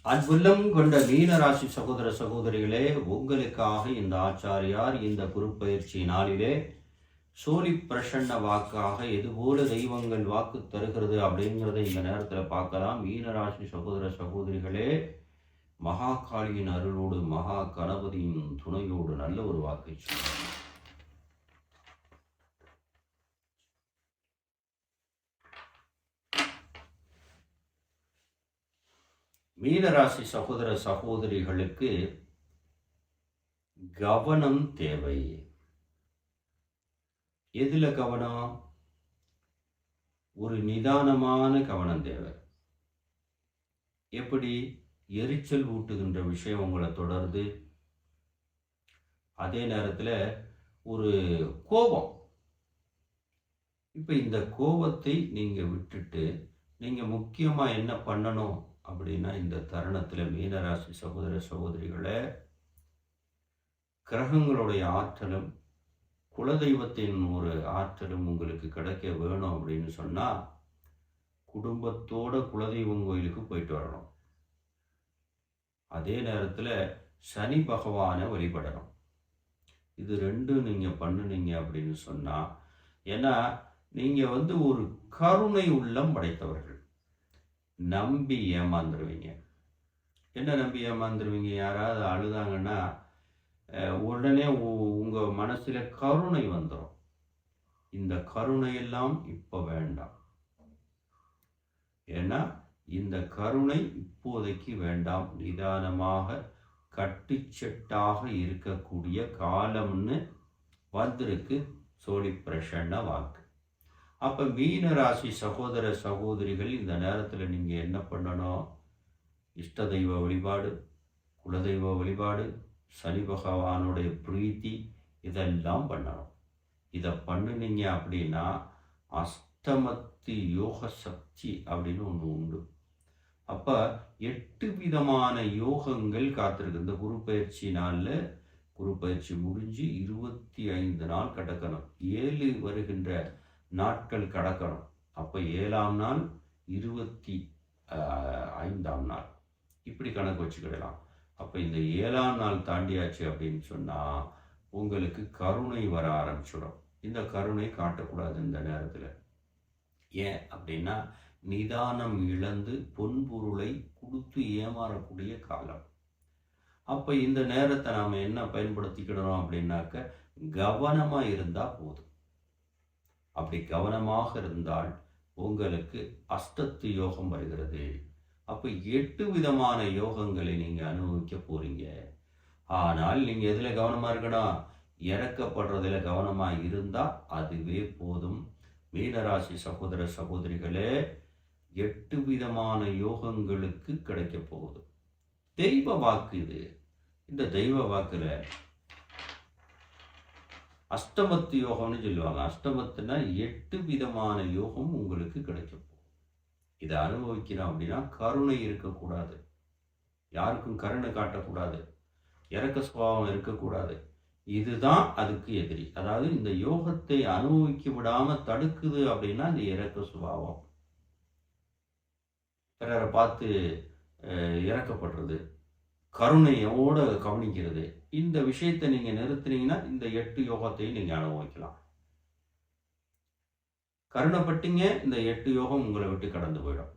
அன்புள்ளம் கொண்ட மீனராசி சகோதர சகோதரிகளே, உங்களுக்காக இந்த ஆச்சாரியார் இந்த குரு பயிற்சி நாளிலே சோழி பிரசன்ன வாக்காக எதுபோல தெய்வங்கள் வாக்கு தருகிறது அப்படிங்கிறத இந்த நேரத்தில் பார்க்கலாம். மீனராசி சகோதர சகோதரிகளே, மகாகாளியின் அருளோடு மகா கணபதியின் துணையோடு நல்ல ஒரு வாக்கை சொல்லுங்கள். மீனராசி சகோதர சகோதரிகளுக்கு கவனம் தேவை. எதுல கவனம்? ஒரு நிதானமான கவனம் தேவை. எப்படி? எரிச்சல் ஊட்டுகின்ற விஷயம் உங்களை தொடருது, அதே நேரத்தில் ஒரு கோபம். இப்போ இந்த கோபத்தை நீங்கள் விட்டுட்டு நீங்கள் முக்கியமாக என்ன பண்ணணும் அப்படின்னா, இந்த தருணத்தில் மீனராசி சகோதர சகோதரிகளை கிரகங்களுடைய ஆற்றலும் குலதெய்வத்தின் ஒரு ஆற்றலும் உங்களுக்கு கிடைக்க வேணும் அப்படின்னு சொன்னால், குடும்பத்தோட குலதெய்வம் கோயிலுக்கு போயிட்டு வரணும். அதே நேரத்தில் சனி பகவானை வழிபடணும். இது ரெண்டும் நீங்கள் பண்ணுனீங்க அப்படின்னு சொன்னால், ஏன்னா நீங்கள் ஒரு கருணை உள்ளம் படைத்தவர்கள். நம்பி ஏமாந்துருவீங்க. என்ன நம்பி ஏமாந்துருவீங்க? யாராவது அழுதாங்கன்னா உடனே உங்கள் மனசில் கருணை வந்துடும். இந்த கருணையெல்லாம் இப்போ வேண்டாம். ஏன்னா இந்த கருணை இப்போதைக்கு வேண்டாம். நிதானமாக கட்டுச்சட்டாக இருக்கக்கூடிய காலம்னு வந்திருக்கு சோழி பிரசன்ன வாக்கு. அப்போ மீனராசி சகோதர சகோதரிகள், இந்த நேரத்தில் நீங்கள் என்ன பண்ணணும்? இஷ்ட தெய்வ வழிபாடு, குலதெய்வ வழிபாடு, சனி பகவானுடைய பிரீத்தி, இதெல்லாம் பண்ணணும். இதை பண்ணினீங்க அப்படின்னா அஷ்டமத்து யோக சக்தி அப்படின்னு ஒன்று உண்டு. அப்போ 8 விதமான யோகங்கள் காத்திருக்கு. இந்த குரு பயிற்சி நாளில், குரு பயிற்சி முடிஞ்சு 25 நாள் கடக்கணும். 7 வருகின்ற நாட்கள் கடக்கணும். அப்போ 7ஆம் நாள் 25ஆம் நாள் இப்படி கணக்கு வச்சுக்கிடலாம். அப்போ இந்த 7ஆம் நாள் தாண்டியாச்சு அப்படின்னு சொன்னால் உங்களுக்கு கருணை வர ஆரம்பிச்சிடும். இந்த கருணை காட்டக்கூடாது இந்த நேரத்தில். ஏன் அப்படின்னா, நிதானம் இழந்து பொன்பொருளை கொடுத்து ஏமாறக்கூடிய காலம். அப்போ இந்த நேரத்தை நாம் என்ன பயன்படுத்திக்கிடணும் அப்படின்னாக்க, கவனமாக இருந்தால் போதும். அப்படி கவனமாக இருந்தால் உங்களுக்கு அஷ்டத்து யோகம் வருகிறது. அப்போ 8 விதமான யோகங்களை நீங்கள் அனுபவிக்க போறீங்க. ஆனால் நீங்கள் எதில் கவனமாக இருக்கணும்? இறக்கப்படுறதுல கவனமாக இருந்தால் அதுவே போதும். மீனராசி சகோதர சகோதரிகளே, 8 விதமான யோகங்களுக்கு கிடைக்க போகுது. தெய்வ வாக்கு இது. இந்த தெய்வ வாக்குல அஷ்டமத்து யோகம்னு சொல்லுவாங்க. அஷ்டமத்துனா 8 விதமான யோகம் உங்களுக்கு கிடைக்கும். இதை அனுபவிக்கிறோம் அப்படின்னா கருணை இருக்கக்கூடாது, யாருக்கும் கருணை காட்டக்கூடாது, இறக்க சுபாவம் இருக்கக்கூடாது. இதுதான் அதுக்கு எதிரி. அதாவது இந்த யோகத்தை அனுபவிக்க விடாம தடுக்குது அப்படின்னா இந்த இறக்க சுபாவம். பிறரை பார்த்து இறக்கப்படுறது, கருணையோட கவனிக்கிறது, இந்த விஷயத்தை நீங்கள் நிறுத்தினீங்கன்னா இந்த 8 யோகத்தையும் நீங்கள் அனுபவிக்கலாம். கருணைப்பட்டீங்க, இந்த 8 யோகம் உங்களை விட்டு கடந்து போயிடும்.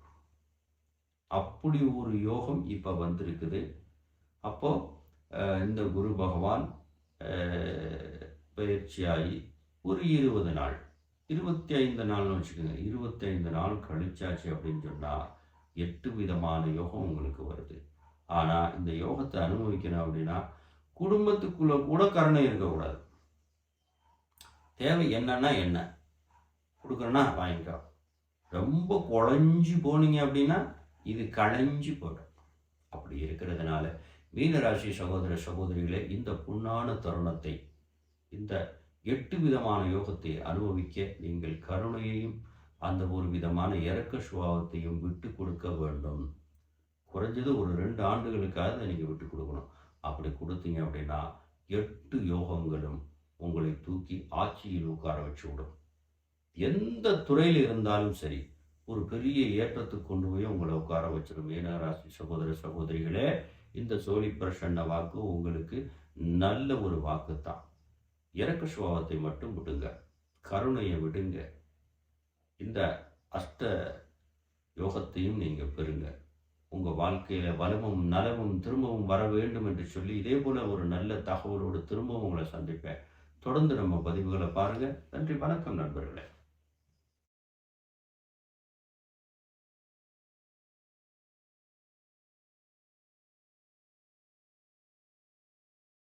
அப்படி ஒரு யோகம் இப்போ வந்திருக்குது. அப்போ இந்த குரு பகவான் பயிற்சியாகி ஒரு 20 நாள் 25 நாள்னு வச்சுக்கோங்க, 25 நாள் கழிச்சாச்சு அப்படின்னு சொன்னால் 8 விதமான யோகம் உங்களுக்கு வருது. ஆனால் இந்த யோகத்தை அனுபவிக்கணும் அப்படின்னா குடும்பத்துக்குள்ள கூட கருணை இருக்கக்கூடாது. தேவை என்னன்னா என்ன கொடுக்குறேன்னா வாங்கிக்கோ. ரொம்ப குழஞ்சி போனீங்க அப்படின்னா இது களைஞ்சி போய்டும். அப்படி இருக்கிறதுனால மீனராசி சகோதர சகோதரிகளே, இந்த புண்ணான தருணத்தை, இந்த 8 விதமான யோகத்தை அனுபவிக்க நீங்கள் கருணையையும் அந்த ஒரு விதமான இறக்க சுபாவத்தையும் விட்டு கொடுக்க வேண்டும். குறைஞ்சது ஒரு 2 ஆண்டுகளுக்காக நீங்கள் விட்டு கொடுக்கணும். அப்படி கொடுத்தீங்க அப்படின்னா 8 யோகங்களும் உங்களை தூக்கி ஆட்சியில் உட்கார வச்சு விடும். எந்த துறையில் இருந்தாலும் சரி, ஒரு பெரிய ஏற்றத்துக்கு கொண்டு போய் உங்களை உட்கார வச்சிடும். மீனராசி சகோதர சகோதரிகளே, இந்த சோழி பிரசன்ன வாக்கு உங்களுக்கு நல்ல ஒரு வாக்கு தான். இறக்க சுபாவத்தை மட்டும் விடுங்க, கருணையை விடுங்க. இந்த அஷ்ட யோகத்தையும் நீங்க பெறுங்க. உங்க வாழ்க்கையில வளமும் நலமும் திரும்பவும் வர வேண்டும் என்று சொல்லி இதே போல ஒரு நல்ல தகவலோடு திரும்பவும் உங்களை சந்திப்பேன். தொடர்ந்து நம்ம பதிவுகளை பாருங்க. நன்றி, வணக்கம் நண்பர்களே.